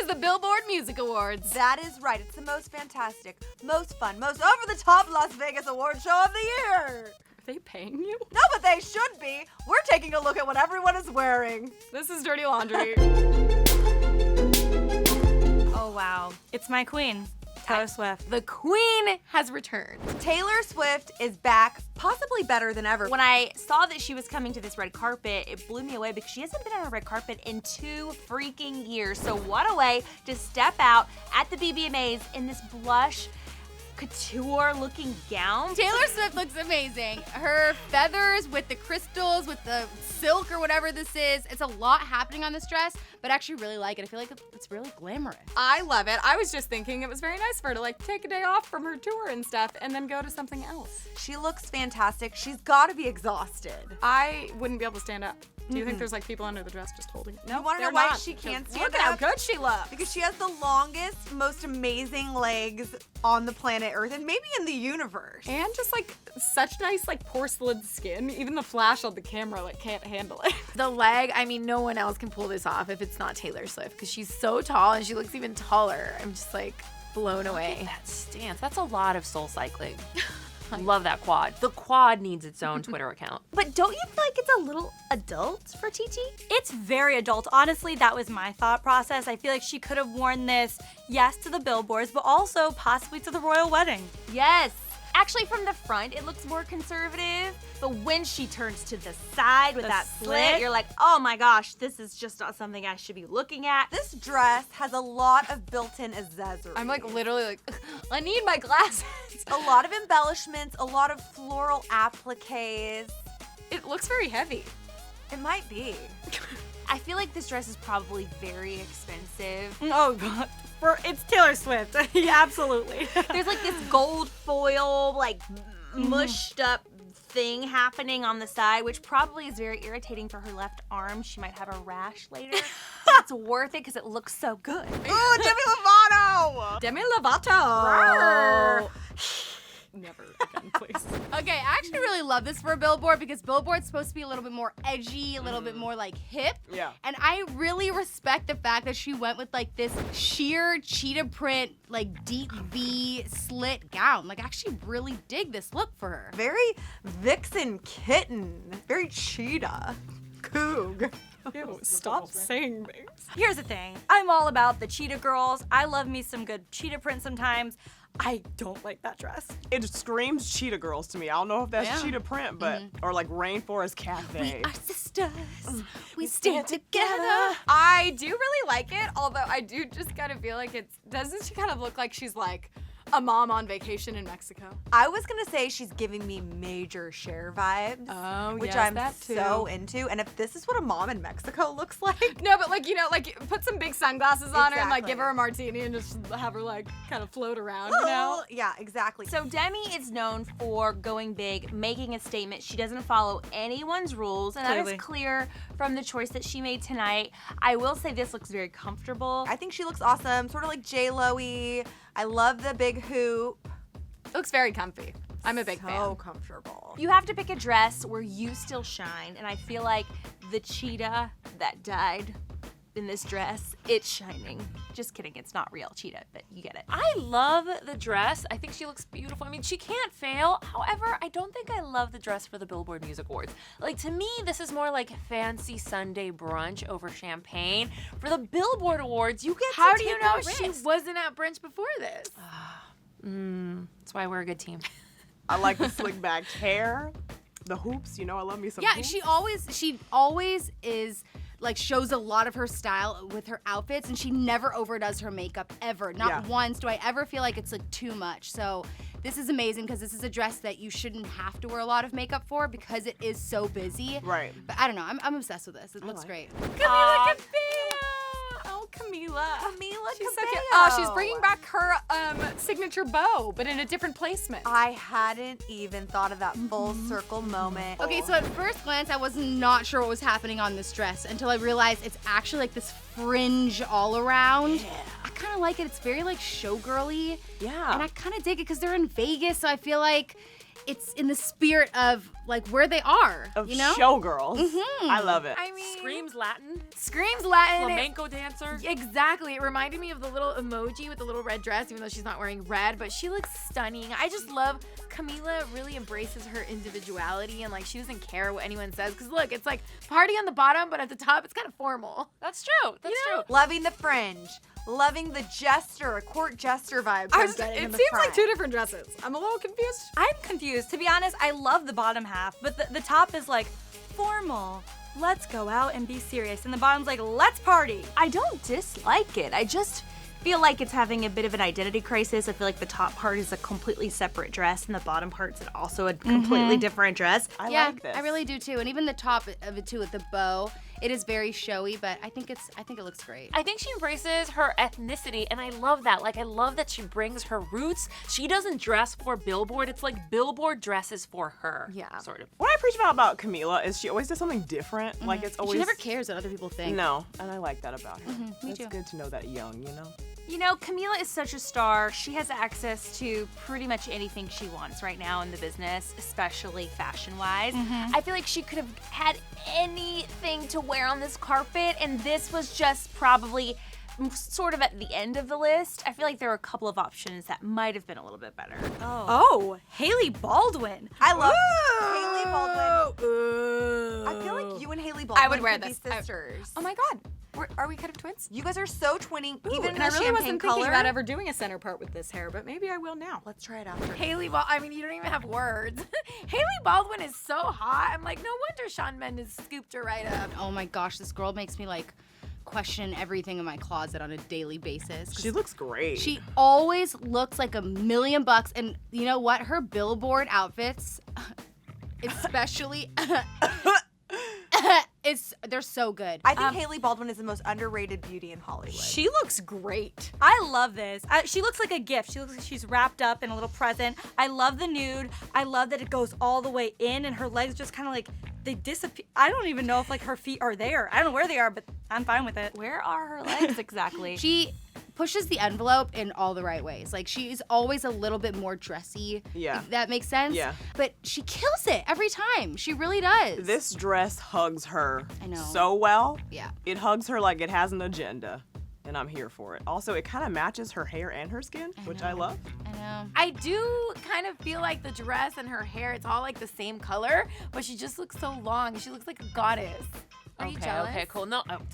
the Billboard Music Awards. That is right. It's the most fantastic, most fun, most over-the-top Las Vegas award show of the year. Are they paying you? No, but they should be. We're taking a look at what everyone is wearing. This is Dirty Laundry. Oh, wow. It's my queen, Taylor Swift. The Queen has returned. Taylor Swift is back, possibly better than ever. When I saw that she was coming to this red carpet, it blew me away because she hasn't been on a red carpet in 2 freaking years. So what a way to step out at the BBMAs in this blush, couture-looking gown. Taylor Swift looks amazing. Her feathers with the crystals, with the silk or whatever this is. It's a lot happening on this dress, but I actually really like it. I feel like it's really glamorous. I love it. I was just thinking it was very nice for her to like take a day off from her tour and stuff and then go to something else. She looks fantastic. She's gotta be exhausted. I wouldn't be able to stand up. Do you think there's like people under the dress just holding it? You wanna know why she can't stand Look at how up? good she looks. Because she has the longest, most amazing legs on the planet Earth and maybe in the universe. And just like such nice like porcelain skin. Even the flash on the camera like can't handle it. The leg, I mean, no one else can pull this off if it's not Taylor Swift because she's so tall and she looks even taller. I'm just like blown away. That stance. That's a lot of soul cycling. Love that quad. The quad needs its own Twitter account. But don't you feel like it's a little adult for TT? It's very adult. Honestly, that was my thought process. I feel like she could have worn this, yes, to the billboards, but also possibly to the royal wedding. Yes. Actually, from the front, it looks more conservative, but when she turns to the side with that slit, you're like, oh my gosh, this is just not something I should be looking at. This dress has a lot of built-in accessories. I'm like literally like, I need my glasses. A lot of embellishments, a lot of floral appliques. It looks very heavy. It might be. I feel like this dress is probably very expensive. Oh, God. It's Taylor Swift. Yeah, absolutely. There's like this gold foil, like mushed up thing happening on the side, which probably is very irritating for her left arm. She might have a rash later. But it's worth it because it looks so good. Ooh, Demi Lovato! Demi Lovato. Never again, please. Okay, I actually really love this for a Billboard because Billboard's supposed to be a little bit more edgy, a little bit more like hip. Yeah. And I really respect the fact that she went with like this sheer cheetah print, like deep V slit gown. Like I actually really dig this look for her. Very vixen kitten. Very cheetah. Coog. Ew, stop saying things. Here's the thing. I'm all about the cheetah girls. I love me some good cheetah print sometimes. I don't like that dress. It screams cheetah girls to me. I don't know if that's Yeah. cheetah print, but or like Rainforest Cafe. Our sisters, we stand together. I do really like it, although I do just kind of feel like doesn't she kind of look like she's like a mom on vacation in Mexico? I was gonna say she's giving me major Cher vibes. Oh, which yes, I'm that too. so into. And if this is what a mom in Mexico looks like, No, but like, you know, like put some big sunglasses on her and like Exactly. give her a martini and just have her like kind of float around, you know? yeah, exactly. So Demi is known for going big, making a statement. She doesn't follow anyone's rules, and that Clearly. is clear from the choice that she made tonight. I will say this looks very comfortable. I think she looks awesome, sort of like J-Lo-y. I love the big hoop. It looks very comfy. I'm a big So fan. comfortable. You have to pick a dress where you still shine, and I feel like the cheetah that died in this dress, it's shining. Just kidding, it's not real cheetah, but you get it. I love the dress. I think she looks beautiful. I mean, she can't fail. However, I don't think I love the dress for the Billboard Music Awards. Like, to me, this is more like fancy Sunday brunch over champagne. For the Billboard Awards, you get How to do take you know a she risk. wasn't at brunch before this? That's why we're a good team. I like the slick back hair, the hoops. You know, I love me some Yeah, hoops. she always is like shows a lot of her style with her outfits, and she never overdoes her makeup ever. Not Yeah. once do I ever feel like it's like too much. So this is amazing because this is a dress that you shouldn't have to wear a lot of makeup for because it is so busy. Right. But I don't know. I'm obsessed with this. It looks like great. Camila Cabello! Oh, Camila. Camila She's so Cabello. cute. Oh, she's bringing back her signature bow, but in a different placement. I hadn't even thought of that full circle moment. Okay, so at first glance, I was not sure what was happening on this dress until I realized it's actually like this fringe all around. Yeah. I kind of like it. It's very like showgirly. Yeah. And I kind of dig it because they're in Vegas, so I feel like it's in the spirit of like where they are, Of you know? showgirls. Mhm. I love it. I mean, Screams Latin, screams Latin. flamenco dancer. Exactly. It reminded me of the little emoji with the little red dress, even though she's not wearing red, but she looks stunning. I just love Camila really embraces her individuality and like she doesn't care what anyone says. Cause look, it's like party on the bottom, but at the top it's kind of formal. That's true. That's true. Loving the fringe. Loving the jester, court jester vibes. I'm getting in It the seems front. like two different dresses. I'm a little confused. I'm confused. To be honest, I love the bottom half, but the top is like formal. Let's go out and be serious. And the bottom's like, let's party. I don't dislike it. I just feel like it's having a bit of an identity crisis. I feel like the top part is a completely separate dress and the bottom part's also a completely different dress. I Yeah, like this. I really do too. And even the top of it too with the bow, it is very showy, but I think it looks great. I think she embraces her ethnicity, and I love that. Like, I love that she brings her roots. She doesn't dress for Billboard. It's like Billboard dresses for her. Yeah. Sort of. What I appreciate about Camila is she always does something different. Like it's always She never cares what other people think. No, and I like that about her. me It's too. good to know that young, you know. You know, Camila is such a star. She has access to pretty much anything she wants right now in the business, especially fashion-wise. I feel like she could have had anything to wear on this carpet, and this was just probably sort of at the end of the list. I feel like there were a couple of options that might have been a little bit better. Oh, Hailey Baldwin. I love Hailey Baldwin. I feel like you and Hailey Baldwin I would wear could this. be sisters. Oh my God. Are we kind of twins? You guys are so twinning, even in and I the really champagne wasn't color. thinking about ever doing a center part with this hair, but maybe I will now. Let's try it after. I mean, you don't even have words. Hailey Baldwin is so hot. I'm like, no wonder Shawn Mendes scooped her right up. Oh my gosh, this girl makes me like question everything in my closet on a daily basis. 'Cause She looks great. she always looks like $1,000,000, and you know what? Her Billboard outfits, especially, they're so good. I think Hailey Baldwin is the most underrated beauty in Hollywood. She looks great. I love this. She looks like a gift. She looks like she's wrapped up in a little present. I love the nude. I love that it goes all the way in and her legs just kind of like, they disappear. I don't even know if like her feet are there. I don't know where they are, but I'm fine with it. Where are her legs exactly? She pushes the envelope in all the right ways. Like she's always a little bit more dressy. Yeah. If that makes sense. Yeah. But she kills it every time. She really does. This dress hugs her I know. so well. Yeah. It hugs her like it has an agenda, and I'm here for it. Also, it kind of matches her hair and her skin, which I love. I know. I do kind of feel like the dress and her hair, it's all like the same color, but she just looks so long. She looks like a goddess. Are you jealous? Okay, cool. No, I'm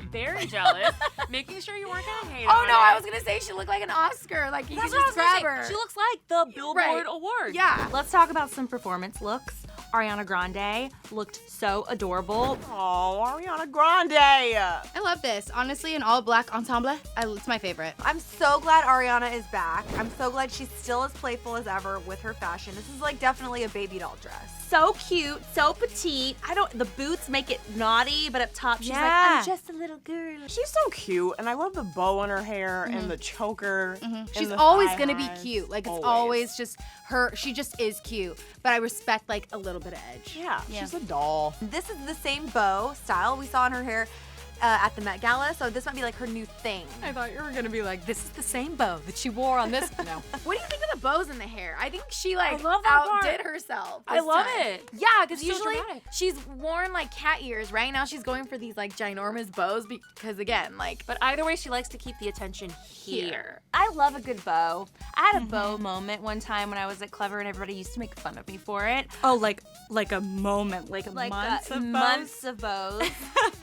very jealous. Making sure you weren't gonna hate Oh on no, it. I was gonna say she looked like an Oscar. Like you That's could what I just was gonna grab her. say. She looks like the Billboard Right. Award. Yeah. Let's talk about some performance looks. Ariana Grande looked so adorable. Oh, Ariana Grande. I love this. Honestly, an all black ensemble, it's my favorite. I'm so glad Ariana is back. I'm so glad she's still as playful as ever with her fashion. This is like definitely a baby doll dress. So cute, so petite. The boots make it naughty, but up top she's like, Yeah. I'm just a little girl. She's so cute, and I love the bow on her hair and the choker. and She's the always thigh gonna be highs. cute. Like it's always just her. She just is cute. But I respect like a little bit of edge. Yeah, Yeah. she's a doll. This is the same bow style we saw in her hair at the Met Gala, so this might be like her new thing. I thought you were gonna be like, this is the same bow that she wore on this. No. What do you think of the bows in the hair? I think she like I love that part. outdid herself. I this love time. it. Yeah, because It's so usually dramatic. she's worn like cat ears. Right now she's going for these like ginormous bows because again, like. But either way, she likes to keep the attention here. I love a good bow. I had a bow moment one time when I was at Clevver and everybody used to make fun of me for it. Oh, like a moment, like, Like months of bows? months of bows.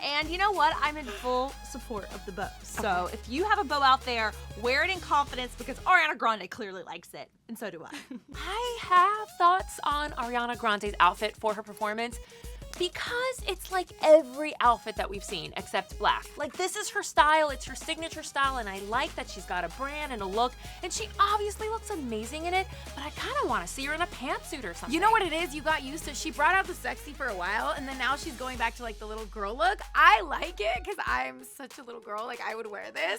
And you know what? I'm in full support of the bows. So if you have a bow out there, wear it in confidence because Ariana Grande clearly likes it. And so do I. I have thoughts on Ariana Grande's outfit for her performance because it's like every outfit that we've seen except black. Like this is her style, it's her signature style, and I like that she's got a brand and a look, and she obviously looks amazing in it, but I kind of want to see her in a pantsuit or something. You know what it is? You got used to. She brought out the sexy for a while, and then now she's going back to like the little girl look. I like it because I'm such a little girl. Like I would wear this.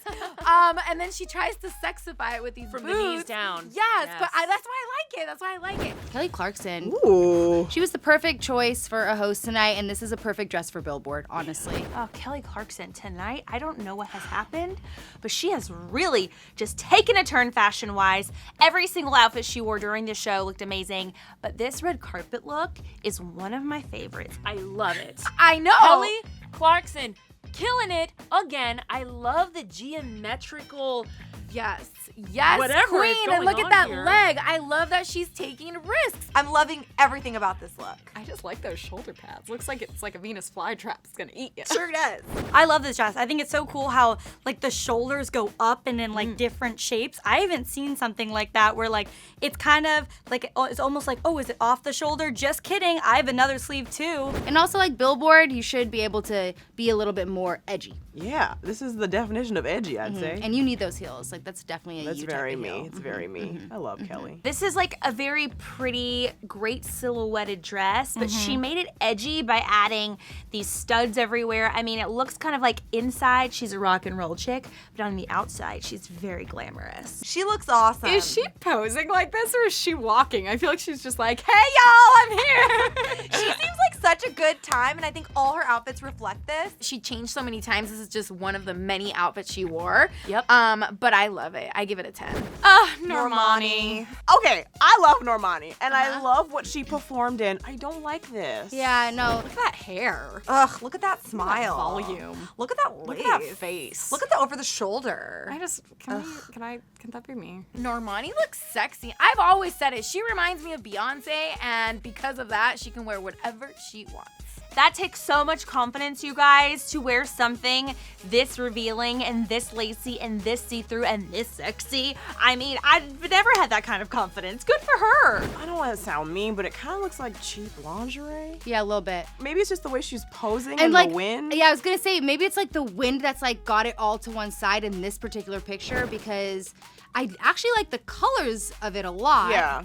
And then she tries to sexify it with these From boots. the knees down. Yes, but that's why I it. That's why I like it. Kelly Clarkson. Ooh. She was the perfect choice for a host tonight, and this is a perfect dress for Billboard, honestly. Oh, Kelly Clarkson tonight, I don't know what has happened, but she has really just taken a turn fashion-wise. Every single outfit she wore during the show looked amazing, but this red carpet look is one of my favorites. I love it. I know. Kelly Clarkson, killing it again. I love the geometrical. Yes, Whatever is queen. going And look at on that here. leg. I love that she's taking risks. I'm loving everything about this look. I just like those shoulder pads. Looks like it's like a Venus flytrap. It's gonna eat you. Sure does. I love this dress. I think it's so cool how like the shoulders go up and in like different shapes. I haven't seen something like that where like it's kind of like it's almost like, oh, is it off the shoulder? Just kidding. I have another sleeve too. And also, like Billboard, you should be able to be a little bit more edgy. Yeah, this is the definition of edgy, I'd say. And you need those heels. Like, that's definitely a That's you type very of me. heel. It's very me. I love Kelly. This is like a very pretty, great silhouetted dress, but she made it edgy by adding these studs everywhere. I mean, it looks kind of like inside she's a rock and roll chick, but on the outside she's very glamorous. She looks awesome. Is she posing like this or is she walking? I feel like she's just like, hey y'all, I'm here. She seems like such a good time, and I think all her outfits reflect this. She changed so many times. This is just one of the many outfits she wore. Yep. But I love it. I give it a 10. Normani. Okay, I love Normani, and I love what she performed in. I don't like this. Yeah, no. Look at that hair. Ugh, look at that smile. Volume. Look at that Look lace. at that face. Look at the over the shoulder. can that be me? Normani looks sexy. I've always said it. She reminds me of Beyonce, and because of that, she can wear whatever she wants. That takes so much confidence, you guys, to wear something this revealing and this lacy and this see-through and this sexy. I mean, I've never had that kind of confidence. Good for her. I don't want to sound mean, but it kind of looks like cheap lingerie. Yeah, a little bit. Maybe it's just the way she's posing And in like, the wind. yeah, I was gonna say maybe it's like the wind that's like got it all to one side in this particular picture, because I actually like the colors of it a lot. Yeah.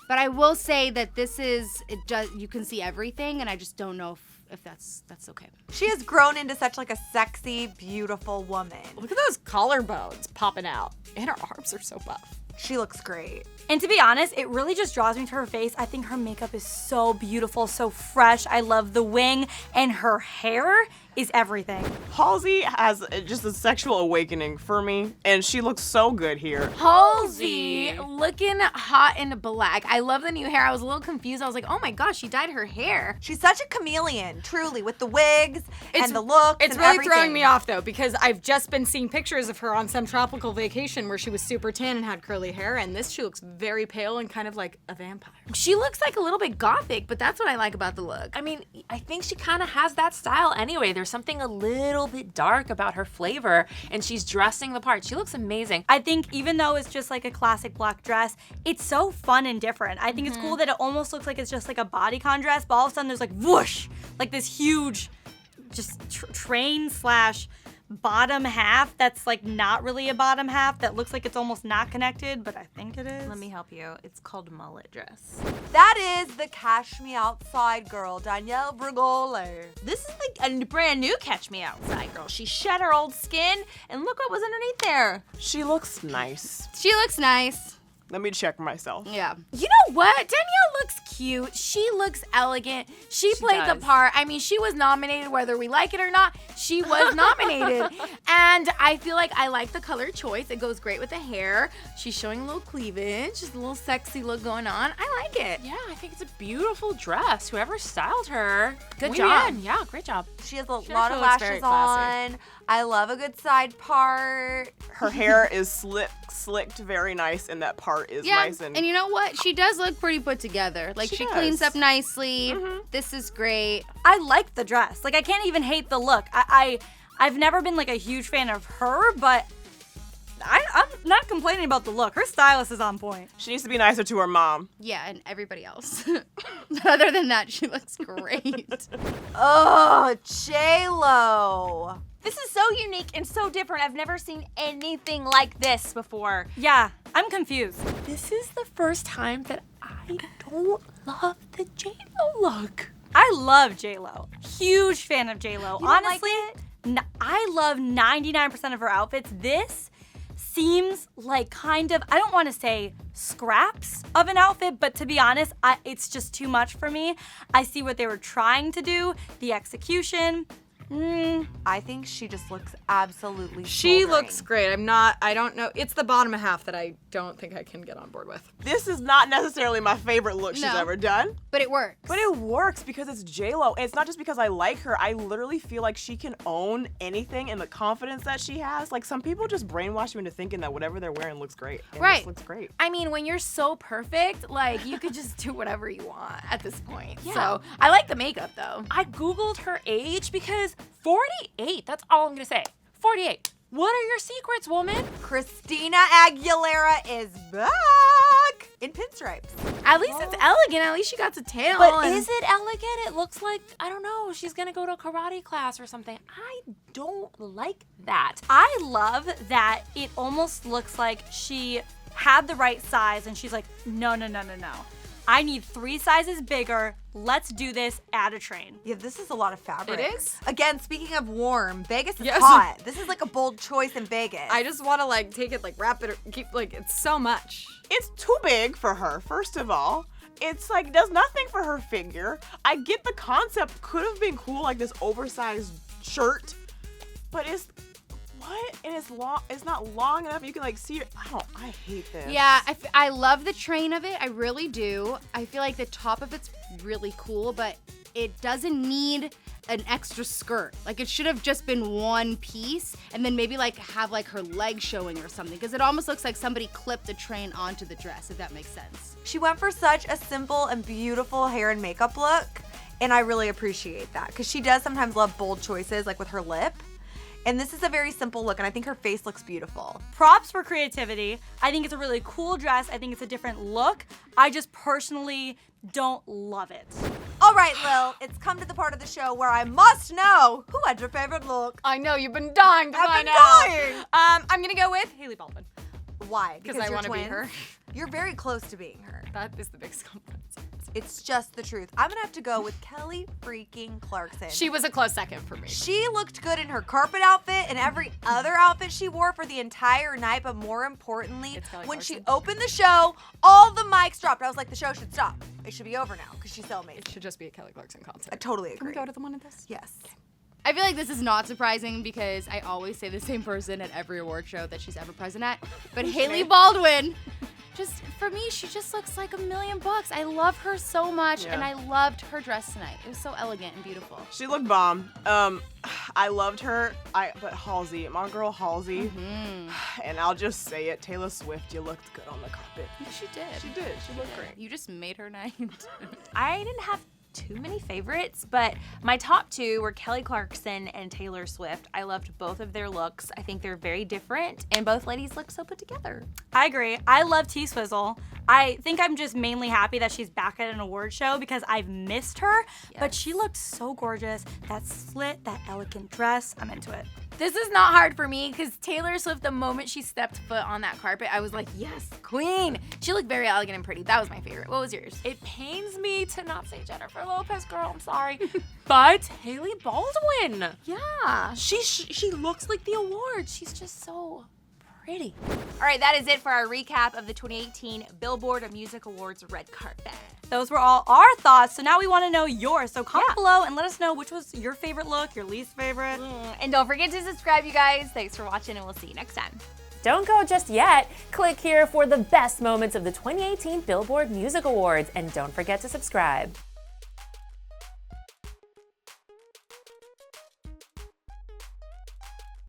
But I will say that this is, it does, you can see everything, and I just don't know if that's okay. She has grown into such like a sexy, beautiful woman. Look at those collarbones popping out. And her arms are so buff. She looks great. And to be honest, it really just draws me to her face. I think her makeup is so beautiful, so fresh. I love the wing, and her hair is everything. Halsey has just a sexual awakening for me, and she looks so good here. Halsey looking hot in black. I love the new hair. I was a little confused. I was like, oh my gosh, she dyed her hair. She's such a chameleon, truly, with the wigs and the looks. It's and really everything. throwing me off though, because I've just been seeing pictures of her on some tropical vacation where she was super tan and had curly hair, and this she looks very pale and kind of like a vampire. She looks like a little bit gothic, but that's what I like about the look. I mean, I think she kind of has that style anyway. There's something a little bit dark about her flavor, and she's dressing the part. She looks amazing. I think even though it's just like a classic black dress, it's so fun and different. I think it's cool that it almost looks like it's just like a bodycon dress, but all of a sudden there's like whoosh, like this huge just train slash bottom half that's like not really a bottom half that looks like it's almost not connected, but I think it is. Let me help you. It's called mullet dress. That is the Cash Me Outside girl, Danielle Brigole. This is like a brand new Catch Me Outside girl. She shed her old skin, and look what was underneath there. She looks nice. She looks nice. Let me check myself. Yeah. You know what? Danielle looks cute. She looks elegant. She played the does. part. I mean, she was nominated, whether we like it or not. She was nominated. And I feel like I like the color choice. It goes great with the hair. She's showing a little cleavage, just a little sexy look going on. I like it. Yeah, I think it's a beautiful dress. Whoever styled her, Good we job. win. Yeah, great job. She has a lot actually of looks lashes very classy. on. I love a good side part. Her hair is slicked very nice, and that part is Yeah, nice. and you know what? She does look pretty put together. Like, she cleans does. up nicely. This is great. I like the dress. Like I can't even hate the look. I've never been like a huge fan of her, but I'm not complaining about the look. Her stylist is on point. she needs to be nicer to her mom. Yeah, and everybody else. Other than that, she looks great. Oh, J-Lo. This is so unique and so different. I've never seen anything like this before. Yeah, I'm confused. This is the first time that I don't love the J-Lo look. I love J-Lo. Huge fan of J-Lo. You don't like Honestly, I love 99% of her outfits. This seems like kind of, I don't want to say scraps of an outfit, but to be honest, it's just too much for me. I see what they were trying to do, the execution. I think she just looks absolutely She smoldering. looks great. I don't know. It's the bottom half that I don't think I can get on board with. This is not necessarily my favorite look she's ever done. But it works. But it works because it's J-Lo. It's not just because I like her. I literally feel like she can own anything, and the confidence that she has. Like, some people just brainwash you into thinking that whatever they're wearing looks great. And Right. This looks great. I mean, when you're so perfect, like, you could just do whatever you want at this point. So I like the makeup, though. I Googled her age because 48, that's all I'm gonna say. 48. What are your secrets, woman? Christina Aguilera is back in pinstripes. At least it's elegant. At least she got to tail. But and- is it elegant? It looks like, I don't know, she's gonna go to a karate class or something. I don't like that. I love that it almost looks like she had the right size and she's like, no. I need 3 sizes bigger. Let's do this. Add a train. Yeah, this is a lot of fabric. It is? Again, speaking of warm, Vegas is Yes. hot. This is like a bold choice in Vegas. I just want to like take it, like wrap it, keep like it's so much. It's too big for her, first of all. It's like, does nothing for her figure. I get the concept, could have been cool, like this oversized shirt, but it's, what? And it's long, it's not long enough, you can like see it. I hate this. Yeah, I love the train of it. I really do. I feel like the top of it's really cool, but it doesn't need an extra skirt. Like, it should have just been one piece and then maybe like have like her leg showing or something, because it almost looks like somebody clipped the train onto the dress, if that makes sense. She went for such a simple and beautiful hair and makeup look, and I really appreciate that, because she does sometimes love bold choices, like with her lip. And this is a very simple look, and I think her face looks beautiful. Props for creativity. I think it's a really cool dress. I think it's a different look. I just personally don't love it. All right, Lil, it's come to the part of the show where I must know who had your favorite look. I know you've been dying to I've find been out. dying. I'm gonna go with Hailey Baldwin Why? because I you're want to be twins? her. You're very close to being her. That is the biggest compliment. It's just the truth. I'm gonna have to go with Kelly freaking Clarkson. She was a close second for me. She looked good in her carpet outfit and every other outfit she wore for the entire night, but more importantly, It's Kelly when she Clarkson. opened the show, all the mics dropped. I was like, the show should stop. It should be over now, because she's so amazing. It should just be a Kelly Clarkson concert. I totally Can we agree. go to the one of this? Yes. I feel like this is not surprising because I always say the same person at every award show that she's ever present at. But Hailey Baldwin, just for me, she just looks like $1,000,000. I love her so much, and Yeah. I loved her dress tonight. It was so elegant and beautiful. She looked bomb. I loved her. But Halsey, my girl Halsey, and I'll just say it, Taylor Swift, you looked good on the carpet. She did. She did. She looked great. You just made her night. I didn't have too many favorites, but my top 2 were Kelly Clarkson and Taylor Swift. I loved both of their looks. I think they're very different, and both ladies look so put together. I agree. I love T-Swizzle. I think I'm just mainly happy that she's back at an award show because I've missed her, but she looked so gorgeous. That slit, that elegant dress, I'm into it. This is not hard for me because Taylor Swift, the moment she stepped foot on that carpet, I was like, yes, queen. She looked very elegant and pretty. That was my favorite. What was yours? It pains me to not say Jennifer Lopez, girl, I'm sorry. But Hailey Baldwin. Yeah. She looks like the award. She's just so pretty. All right, that is it for our recap of the 2018 Billboard Music Awards red carpet. Those were all our thoughts, so now we want to know yours. So comment below and let us know which was your favorite look, your least favorite. And don't forget to subscribe, you guys. Thanks for watching, and we'll see you next time. Don't go just yet. Click here for the best moments of the 2018 Billboard Music Awards, and don't forget to subscribe.